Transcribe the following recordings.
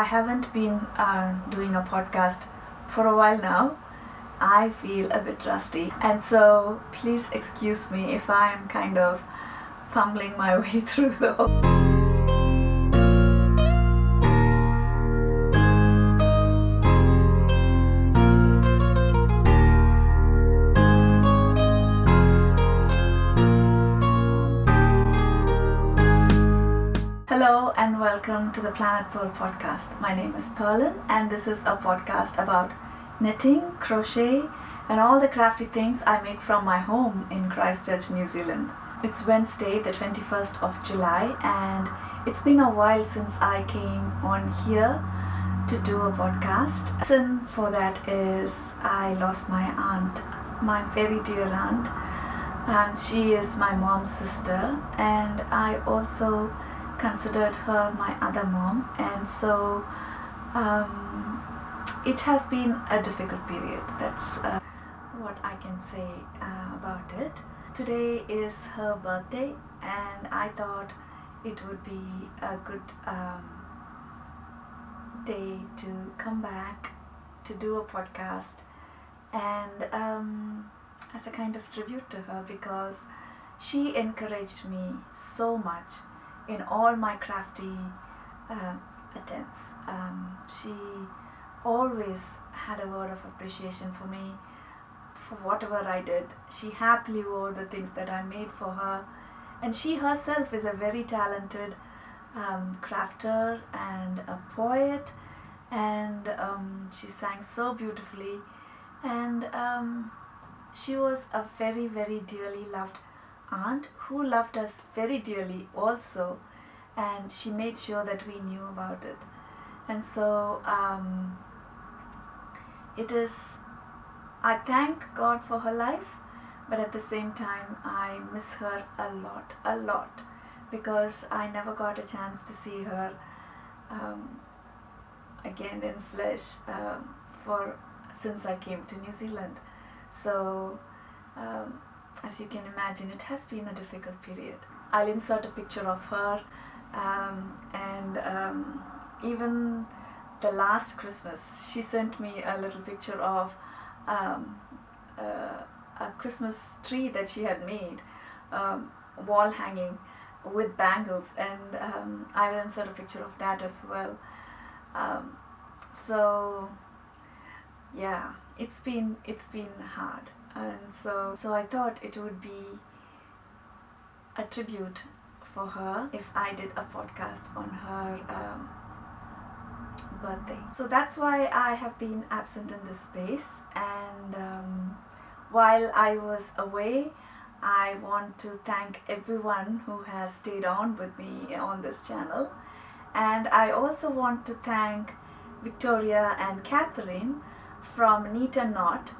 I haven't been doing a podcast for a while now. I feel a bit rusty, and so please excuse me if I'm kind of fumbling my way through the whole. Hello and welcome to the Planet Pearl podcast. My name is Pearlin and this is a podcast about knitting, crochet and all the crafty things I make from my home in Christchurch, New Zealand. It's Wednesday the 21st of July and it's been a while since I came on here to do a podcast. The reason for that is I lost my aunt, my very dear aunt, and she is my mom's sister, and I also considered her my other mom, and so it has been a difficult period. That's what I can say about it. Today is her birthday and I thought it would be a good day to come back to do a podcast and as a kind of tribute to her, because she encouraged me so much in all my crafty attempts. She always had a word of appreciation for me for whatever I did. She happily wore the things that I made for her, and she herself is a very talented crafter and a poet, and she sang so beautifully, and she was a very, very dearly loved aunt who loved us very dearly also, and she made sure that we knew about it. And so I thank God for her life, but at the same time I miss her a lot, because I never got a chance to see her again in flesh since I came to New Zealand. So as you can imagine, it has been a difficult period. I'll insert a picture of her, and even the last Christmas, she sent me a little picture of a Christmas tree that she had made, wall hanging with bangles, and I'll insert a picture of that as well. So yeah, it's been hard. And so I thought it would be a tribute for her if I did a podcast on her birthday. So that's why I have been absent in this space, and while I was away, I want to thank everyone who has stayed on with me on this channel, and I also want to thank Victoria and Catherine from Knit and Knot.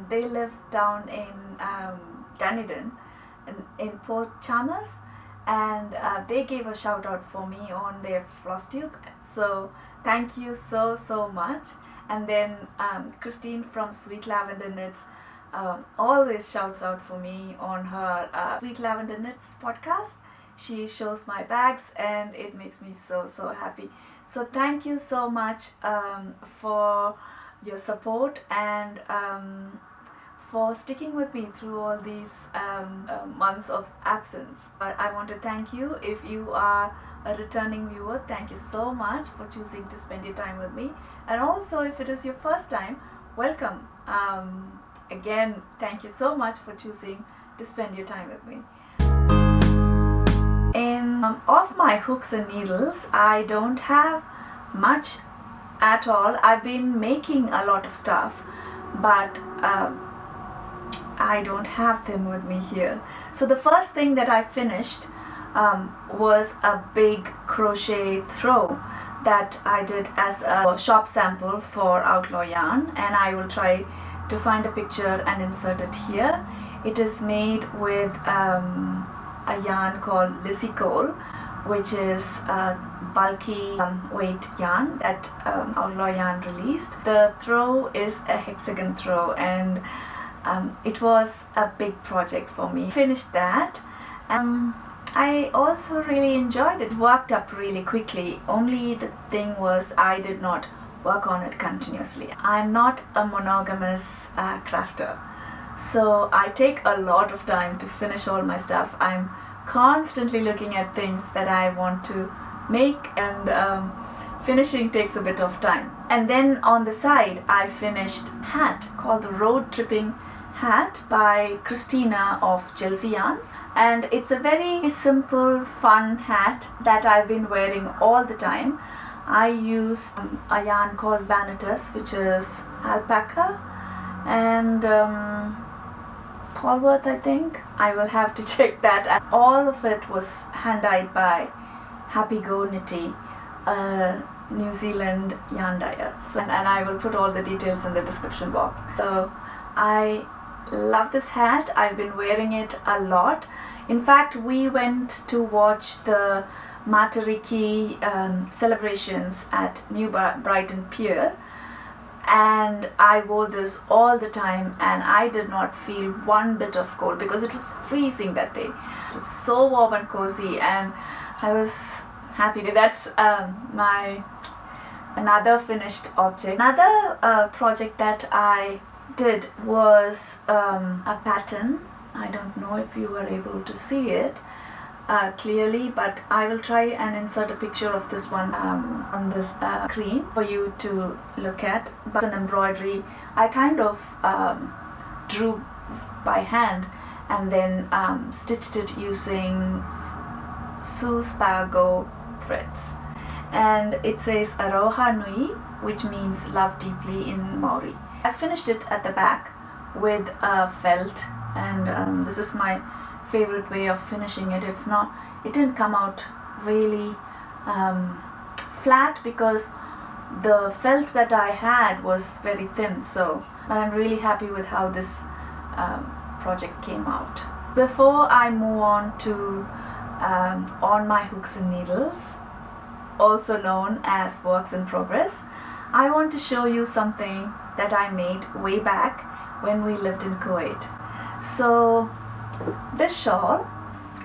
They live down in Dunedin in Port Chalmers, and they gave a shout out for me on their floss tube, so thank you so much. And then Christine from Sweet Lavender Knits always shouts out for me on her Sweet Lavender Knits podcast. She shows my bags and it makes me so happy. So thank you so much for your support and for sticking with me through all these months of absence. I want to thank you. If you are a returning viewer, thank you so much for choosing to spend your time with me, and also if it is your first time, welcome. Again, thank you so much for choosing to spend your time with me. Of my hooks and needles, I don't have much at all. I've been making a lot of stuff, but I don't have them with me here. So the first thing that I finished was a big crochet throw that I did as a shop sample for Outlaw yarn, and I will try to find a picture and insert it here. It is made with a yarn called Lizzie Cole, which is a bulky weight yarn that Outlaw yarn released. The throw is a hexagon throw, and it was a big project for me. Finished that. I also really enjoyed it. It worked up really quickly. Only the thing was I did not work on it continuously. I'm not a monogamous crafter, so I take a lot of time to finish all my stuff. I'm constantly looking at things that I want to make, and finishing takes a bit of time. And then on the side I finished a hat called the Road Tripping Hat by Christina of Chelsea Yarns, and it's a very simple fun hat that I've been wearing all the time. I use a yarn called Vanitas, which is alpaca, and Polworth, I think. I will have to check that. And all of it was hand dyed by Happy Go Knitty, New Zealand yarn dyer. So, and I will put all the details in the description box. So I love this hat. I've been wearing it a lot. In fact, we went to watch the Matariki celebrations at New Brighton Pier, and I wore this all the time, and I did not feel one bit of cold because it was freezing that day. It was so warm and cozy, and I was happy. That's my another finished object. Another project that I did was a pattern. I don't know if you were able to see it clearly, but I will try and insert a picture of this one on this screen for you to look at. But an embroidery I kind of drew by hand and then stitched it using Suspago threads, and it says Aroha Nui, which means love deeply in Maori. I finished it at the back with felt, and this is my favorite way of finishing it. It didn't come out really flat because the felt that I had was very thin, so but I'm really happy with how this project came out. Before I move on to On My Hooks and Needles, also known as Works in Progress, I want to show you something that I made way back when we lived in Kuwait. So this shawl,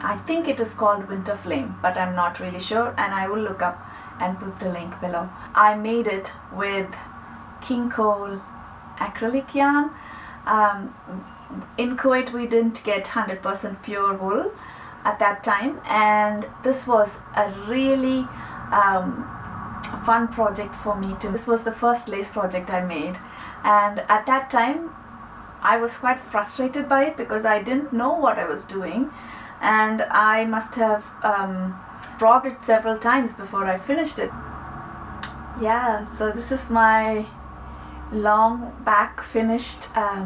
I think it is called Winter Flame, but I'm not really sure, and I will look up and put the link below. I made it with King Cole acrylic yarn. In Kuwait we didn't get 100% pure wool at that time, and this was a really fun project for me too. This was the first lace project I made, and at that time I was quite frustrated by it because I didn't know what I was doing, and I must have dropped it several times before I finished it. Yeah, so this is my long back finished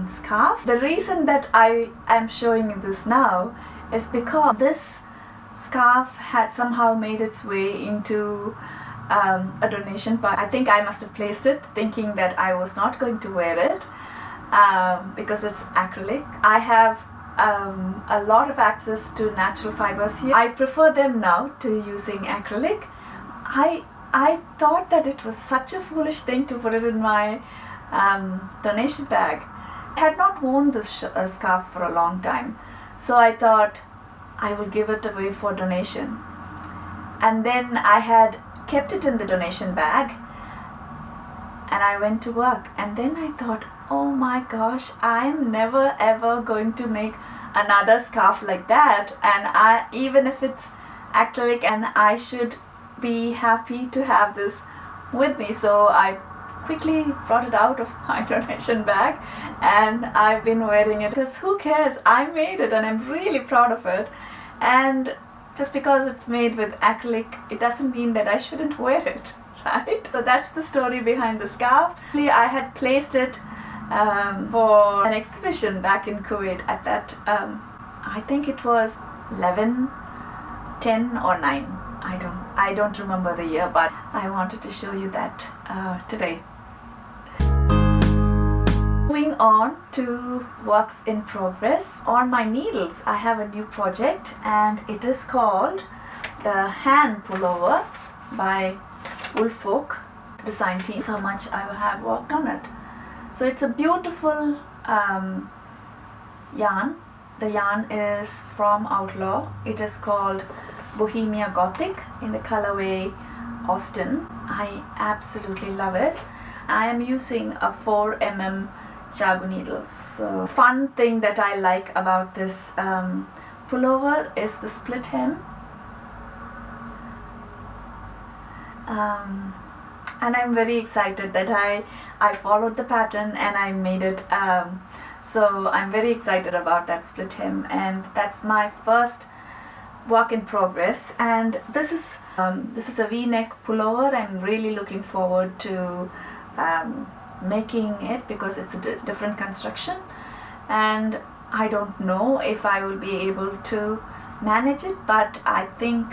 scarf. The reason that I am showing you this now is because this scarf had somehow made its way into a donation pile. I think I must have placed it thinking that I was not going to wear it because it's acrylic. I have a lot of access to natural fibers here. I prefer them now to using acrylic. I thought that it was such a foolish thing to put it in my donation bag. I had not worn this scarf for a long time, so I thought I will give it away for donation. And then I had kept it in the donation bag, and I went to work, and then I thought, oh my gosh, I'm never ever going to make another scarf like that, and even if it's acrylic, and I should be happy to have this with me. So I quickly brought it out of my donation bag, and I've been wearing it because who cares, I made it and I'm really proud of it. And just because it's made with acrylic, it doesn't mean that I shouldn't wear it, right? So that's the story behind the scarf. I had placed it for an exhibition back in Kuwait at that, I think it was 11, 10 or 9. I don't remember the year, but I wanted to show you that today. Moving on to works in progress. On my needles, I have a new project, and it is called the Hand Pullover by Woolfolk design team. So much I have worked on it. So it's a beautiful yarn The yarn is from Outlaw. It is called Bohemia Gothic in the colorway Austen. I absolutely love it. I am using a 4mm Jagu needles. So fun thing that I like about this pullover is the split hem. And I'm very excited that I followed the pattern and I made it. So I'm very excited about that split hem, and that's my first work in progress. And this is a V-neck pullover. I'm really looking forward to making it because it's a different construction, and I don't know if I will be able to manage it, but I think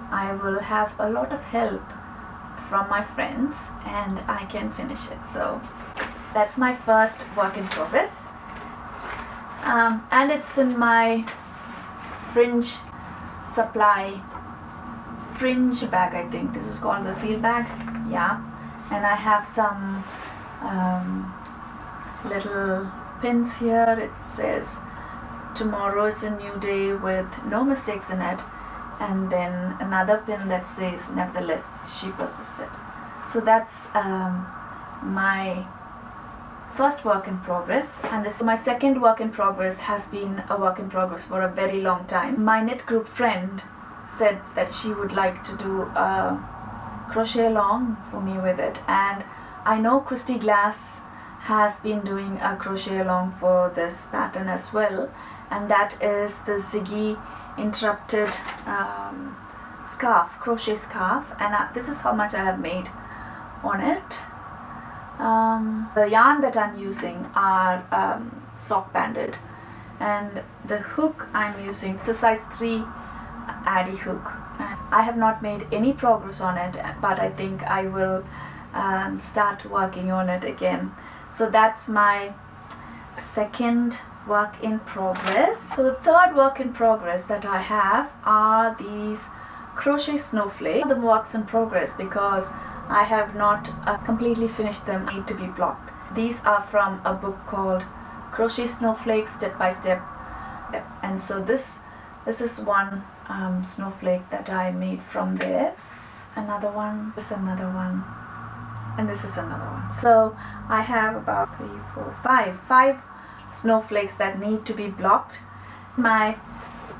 I will have a lot of help from my friends and I can finish it. So that's my first work in progress, and it's in my fringe bag. I think this is called the field bag, yeah. And I have some little pins here. It says tomorrow is a new day with no mistakes in it, and then another pin that says nevertheless she persisted. So that's my first work in progress, and this my second work in progress has been a work in progress for a very long time. My knit group friend said that she would like to do a crochet along for me with it, and I know Christy Glass has been doing a crochet along for this pattern as well, and that is the Ziggy interrupted crochet scarf, and this is how much I have made on it. The yarn that I'm using are sock banded, and the hook I'm using, it's a size 3 Addy hook. I have not made any progress on it, but I think I will start working on it again. So that's my second work in progress. So the third work in progress that I have are these crochet snowflakes. The works in progress because I have not completely finished them, need to be blocked. These are from a book called Crochet Snowflakes Step by Step, and so this is one snowflake that I made from there. Another one, this is another one, and this is another one. So I have about 3, 4, 5 snowflakes that need to be blocked. My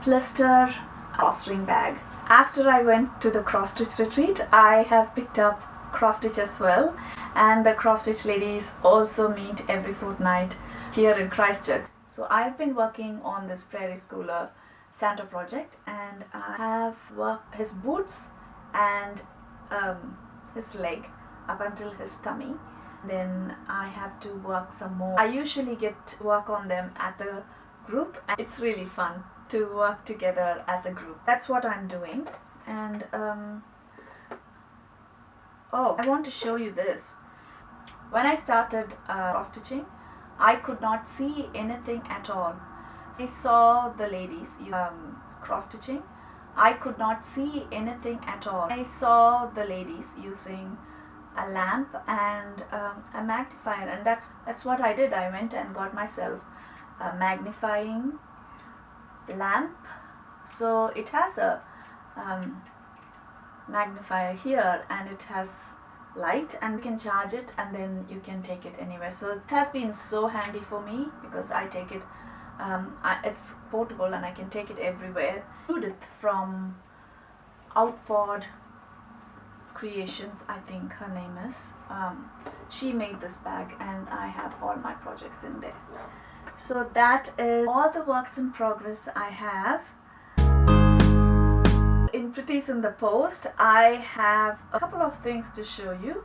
blister cross-string bag. After I went to the cross-stitch retreat, I have picked up cross-stitch as well, and the cross-stitch ladies also meet every fortnight here in Christchurch. So I've been working on this Prairie Schooler Santa project, and I have worked his boots and his leg up until his tummy. Then I have to work some more. I usually get to work on them at the group, and it's really fun to work together as a group. That's what I'm doing. And oh, I want to show you this. When I started cross stitching, I could not see anything at all. I saw the ladies cross stitching. I could not see anything at all. I saw the ladies using a lamp and a magnifier, and that's what I did. I went and got myself a magnifying lamp. So it has a magnifier here, and it has light, and you can charge it and then you can take it anywhere. So it has been so handy for me because I take it, it's portable and I can take it everywhere. Judith from Outpod Creations, I think her name is, she made this bag, and I have all my projects in there. So that is all the works in progress I have. In Pretties in the Post, I have a couple of things to show you.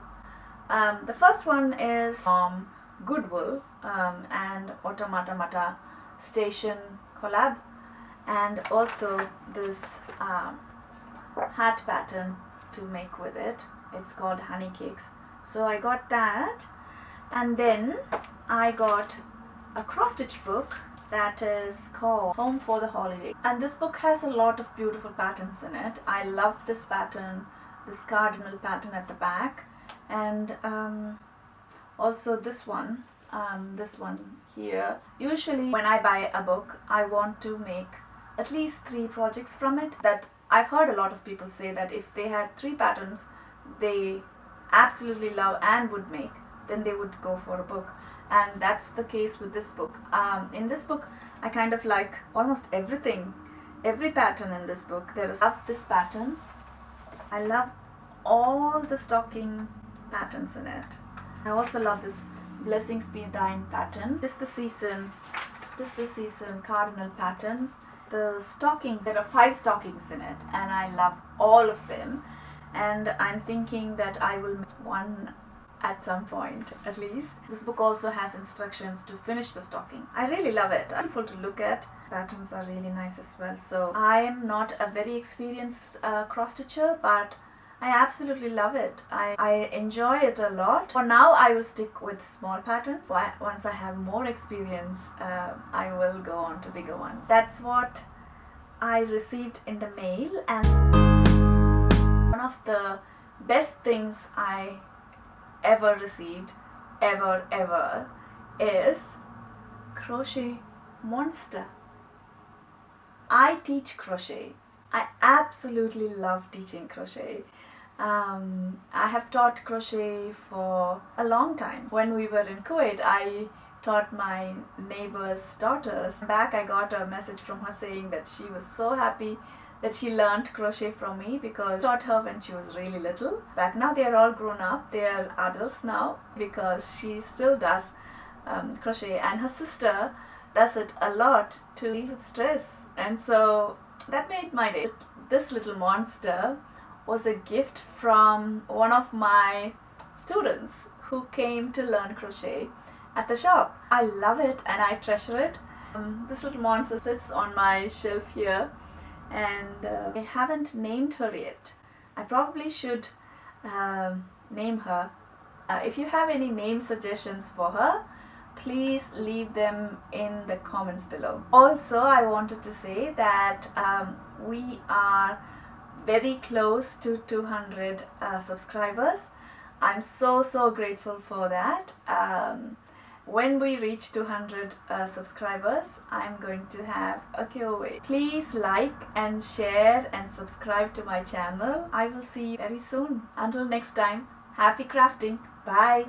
The first one is from Goodwill and Automata Mata Station collab, and also this hat pattern to make with it. It's called Honey Cakes. So I got that, and then I got a cross stitch book that is called Home for the Holiday, and this book has a lot of beautiful patterns in it. I love this pattern, this cardinal pattern at the back, and also this one. this one here. Usually when I buy a book, I want to make at least 3 projects from it. That I've heard a lot of people say that if they had 3 patterns they absolutely love and would make, then they would go for a book. And that's the case with this book. In this book I kind of like almost everything, every pattern in this book. I love this pattern. I love all the stocking patterns in it. I also love this Blessings Be Thine pattern. Just the season cardinal pattern. The stocking, there are 5 stockings in it and I love all of them, and I'm thinking that I will make one at some point at least. This book also has instructions to finish the stocking. I really love it. Beautiful to look at. Patterns are really nice as well. So I am not a very experienced cross stitcher, but I absolutely love it. I enjoy it a lot. For now I will stick with small patterns. Once I have more experience, I will go on to bigger ones. That's what I received in the mail, and one of the best things I ever received, ever, is Crochet Monster. I teach crochet. I absolutely love teaching crochet. I have taught crochet for a long time. When we were in Kuwait, I taught my neighbor's daughters. Back I got a message from her saying that she was so happy that she learned crochet from me because I taught her when she was really little. But now they are all grown up, they are adults now, because she still does crochet, and her sister does it a lot to deal with stress, and so that made my day. This little monster was a gift from one of my students who came to learn crochet at the shop. I love it and I treasure it. This little monster sits on my shelf here, and I haven't named her yet. I probably should name her. If you have any name suggestions for her, please leave them in the comments below. Also, I wanted to say that we are very close to 200 subscribers. I'm so grateful for that. When we reach 200 subscribers, I'm going to have a giveaway. Please like and share and subscribe to my channel. I will see you very soon. Until next time, happy crafting. Bye.